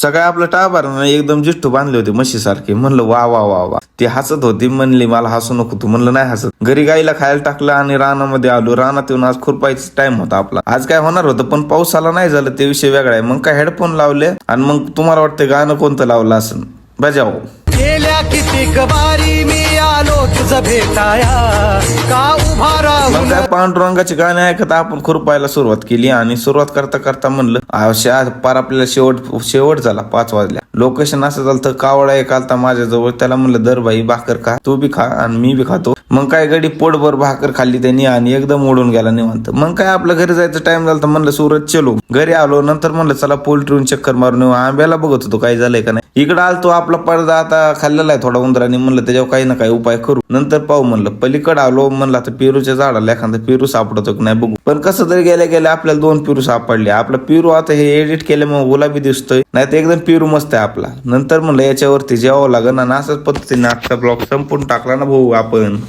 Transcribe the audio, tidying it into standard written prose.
सगळं आपलं टाभार एकदम जिष्टू बांधले होते म्हशीसारखे. म्हणलं वा वा वा वा. ती हसत होती, म्हणली मला हसू नको तू. म्हणलं नाही हसत. घरी गाईला खायला टाकलं आणि रानामध्ये आलो. रानात येऊन आज खुरपायचा टाइम होता आपला. आज काय होणार होतं पण पाऊस आला नाही झालं, ते विषय वेगळा आहे. मग काय हेडफोन लावले आणि मग तुम्हाला वाटतं गाणं कोणतं लावलं असं बजाव. गेल्या कितीक वारी मी आलो तुझं भेटाया, का उभा राहून. मग काय पांडुरंगाची गाणी ऐकत आपण खुरपायला सुरुवात केली आणि सुरुवात करता करता म्हणलं पार आपल्याला शेवट झाला. 5 वाजल्या. लोकेशन असं झालं तर कावळा एक आलता माझ्याजवळ. त्याला म्हणलं दर बाई भाकर खा, तू बी खा आणि मी बी खातो. मग काय गडी पोटभर भाकर खाल्ली त्यांनी आणि एकदम उडून गेला निवांत. मग काय आपल्या घरी जायचं टाइम झाला तर म्हणलं सूरज चलो. घरी आलो. नंतर म्हणलं चला पोल्ट्रीहून चक्कर मारून येऊ. आंब्याला बघत होतो काय झालंय का नाही. इकडे आलतो आपला पडदा आता खाल्लेला आहे थोडा उंदराने. म्हणलं त्याच्यावर काही ना काही उपाय करू. नंतर पाहू म्हणलं. पलीकडे आलो. म्हणलं आता पेरूच्या झाडाला एखादा पेरू सापडतो की नाही बघू. पण कसं तरी गेल्या गेल्या आपल्याला 2 पेरू सापडले. आपला पेरू आता हे एडिट केल्यामुळे गुलाबी दिसतोय, नाही तर एकदम पेरू मस्त आहे आपला. नंतर म्हणलं याच्यावरती जेवावं लागेल आणि असंच पद्धतीने आजचा ब्लॉग संपून टाकला ना भाऊ आपण.